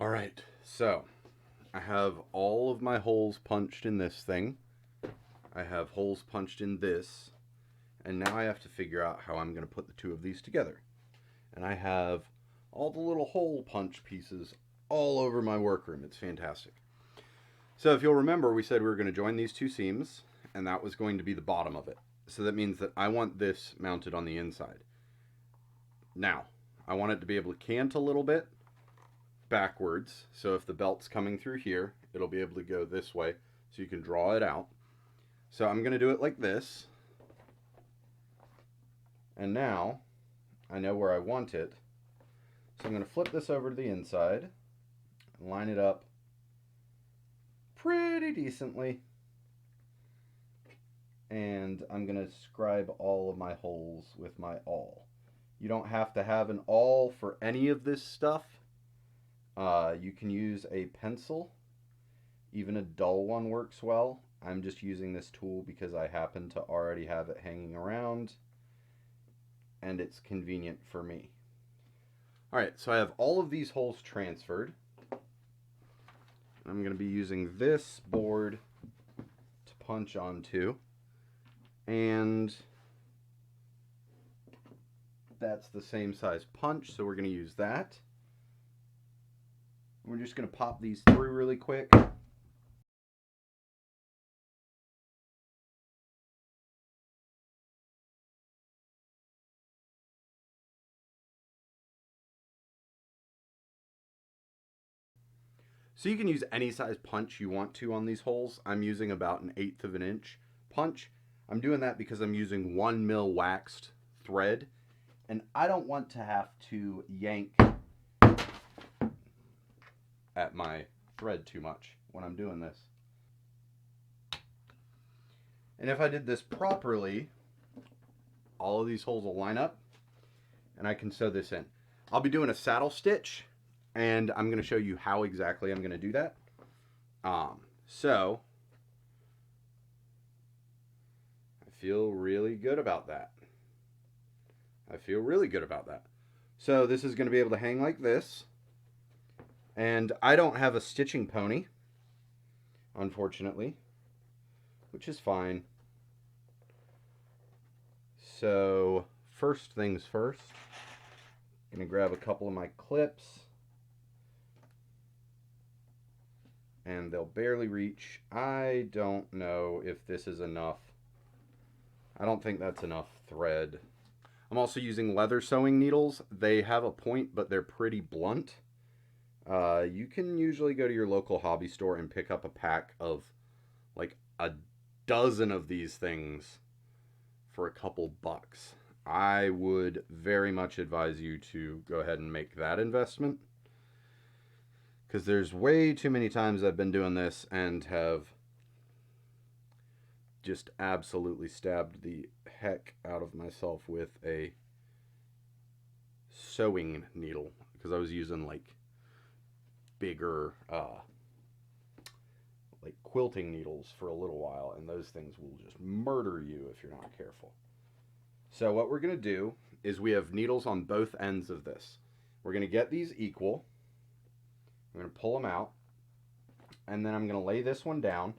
All right, so I have all of my holes punched in this thing. I have holes punched in this, and now I have to figure out how I'm going to put the two of these together. And I have all the little hole punch pieces all over my workroom. It's fantastic. So if you'll remember, we said we were going to join these two seams, and that was going to be the bottom of it. So that means that I want this mounted on the inside. Now, I want it to be able to cant a little bit backwards, so if the belt's coming through here, it'll be able to go this way, so you can draw it out. So I'm going to do it like this, and now I know where I want it, so I'm going to flip this over to the inside and line it up pretty decently, and I'm going to scribe all of my holes with my awl. You don't have to have an awl for any of this stuff. You can use a pencil. Even a dull one works well. I'm just using this tool because I happen to already have it hanging around and it's convenient for me. Alright, so I have all of these holes transferred. I'm going to be using this board to punch onto, and that's the same size punch, so we're going to use that. We're just going to pop these through really quick. So you can use any size punch you want to on these holes. I'm using about 1/8 of an inch punch. I'm doing that because I'm using 1 mil waxed thread, and I don't want to have to yank at my thread too much when I'm doing this. And if I did this properly, all of these holes will line up and I can sew this in. I'll be doing a saddle stitch, and I'm going to show you how exactly I'm going to do that. So I feel really good about that. So this is going to be able to hang like this. And I don't have a stitching pony, unfortunately, which is fine. So first things first, I'm going to grab a couple of my clips, and they'll barely reach. I don't know if this is enough. I don't think that's enough thread. I'm also using leather sewing needles. They have a point, but they're pretty blunt. You can usually go to your local hobby store and pick up a pack of like a dozen of these things for a couple bucks. I would very much advise you to go ahead and make that investment, because there's way too many times I've been doing this and have just absolutely stabbed the heck out of myself with a sewing needle, because I was using like bigger like quilting needles for a little while, and those things will just murder you if you're not careful. So what we're going to do is we have needles on both ends of this. We're going to get these equal. I'm going to pull them out, and then I'm going to lay this one down,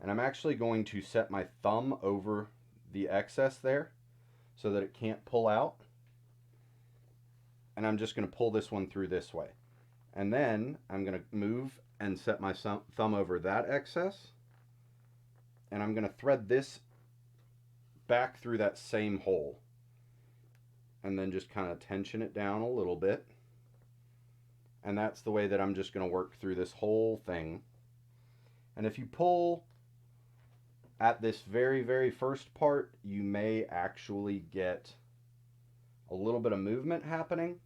and I'm actually going to set my thumb over the excess there so that it can't pull out, and I'm just going to pull this one through this way. And then I'm going to move and set my thumb over that excess, and I'm going to thread this back through that same hole, and then just kind of tension it down a little bit. And that's the way that I'm just going to work through this whole thing. And if you pull at this very, very first part, you may actually get a little bit of movement happening.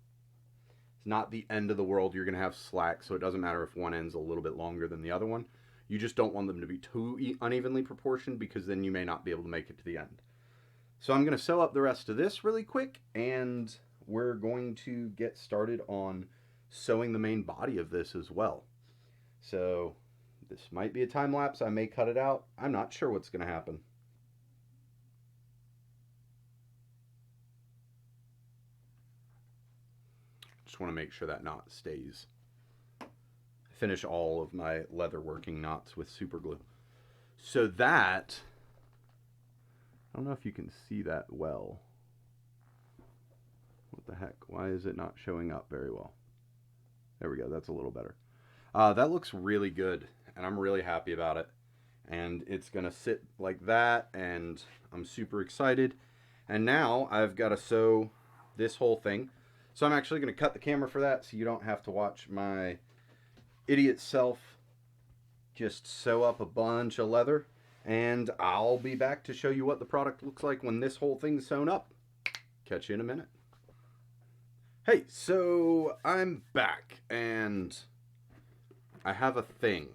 It's not the end of the world. You're going to have slack, so it doesn't matter if one end's a little bit longer than the other one. You just don't want them to be too unevenly proportioned, because then you may not be able to make it to the end. So I'm going to sew up the rest of this really quick, and we're going to get started on sewing the main body of this as well. So this might be a time lapse. I may cut it out. I'm not sure what's going to happen. Just want to make sure that knot stays finish all of my leather working knots with super glue. So that, I don't know if you can see that well. What the heck? Why is it not showing up very well? There we go. That's a little better. That looks really good, and I'm really happy about it. And it's going to sit like that, and I'm super excited. And now I've got to sew this whole thing. So I'm actually going to cut the camera for that so you don't have to watch my idiot self just sew up a bunch of leather. And I'll be back to show you what the product looks like when this whole thing's sewn up. Catch you in a minute. Hey, so I'm back, and I have a thing.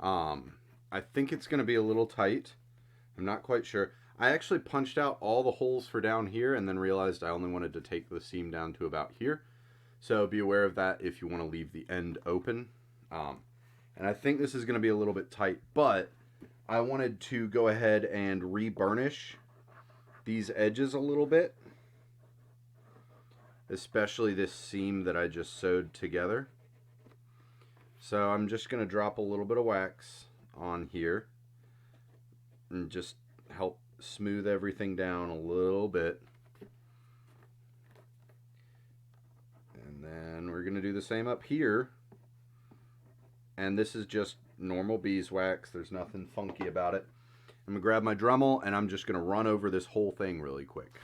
I think it's going to be a little tight. I'm not quite sure. I actually punched out all the holes for down here and then realized I only wanted to take the seam down to about here. So be aware of that if you want to leave the end open. And I think this is going to be a little bit tight, but I wanted to go ahead and re-burnish these edges a little bit, especially this seam that I just sewed together. So I'm just going to drop a little bit of wax on here and just help smooth everything down a little bit. And then we're going to do the same up here. And this is just normal beeswax. There's nothing funky about it. I'm going to grab my Dremel and I'm just going to run over this whole thing really quick.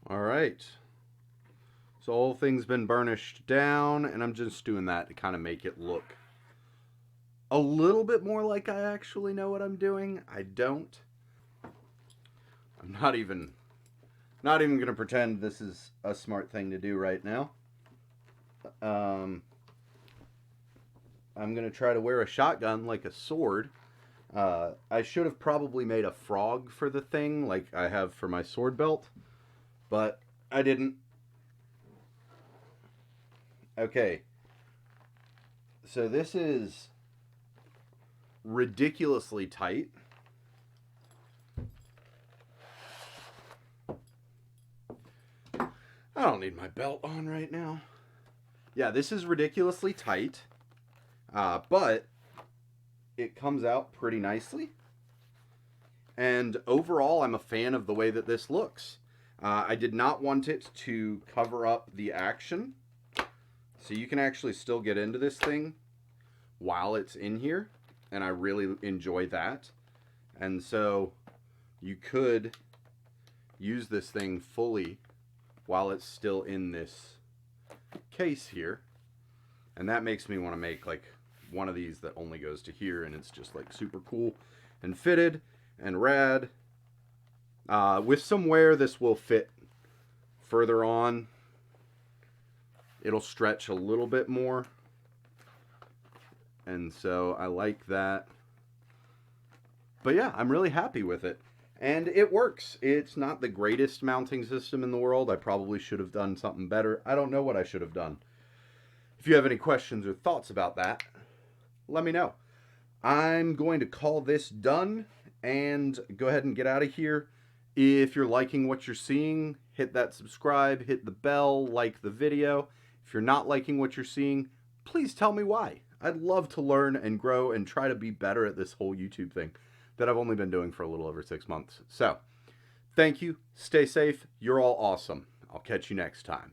All right, so the whole thing's been burnished down, and I'm just doing that to kind of make it look a little bit more like I actually know what I'm doing. I don't. I'm not even going to pretend this is a smart thing to do right now. I'm going to try to wear a shotgun like a sword. I should have probably made a frog for the thing like I have for my sword belt. But I didn't. Okay. So this is ridiculously tight. I don't need my belt on right now. Yeah, this is ridiculously tight. But it comes out pretty nicely. And overall, I'm a fan of the way that this looks. I did not want it to cover up the action, so you can actually still get into this thing while it's in here, and I really enjoy that. And so you could use this thing fully while it's still in this case here, and that makes me want to make like one of these that only goes to here, and it's just like super cool and fitted and rad. With some wear, this will fit further on. It'll stretch a little bit more. And so I like that. But yeah, I'm really happy with it. And it works. It's not the greatest mounting system in the world. I probably should have done something better. I don't know what I should have done. If you have any questions or thoughts about that, let me know. I'm going to call this done and go ahead and get out of here. If you're liking what you're seeing, hit that subscribe, hit the bell, like the video. If you're not liking what you're seeing, please tell me why. I'd love to learn and grow and try to be better at this whole YouTube thing that I've only been doing for a little over 6 months. So, thank you. Stay safe. You're all awesome. I'll catch you next time.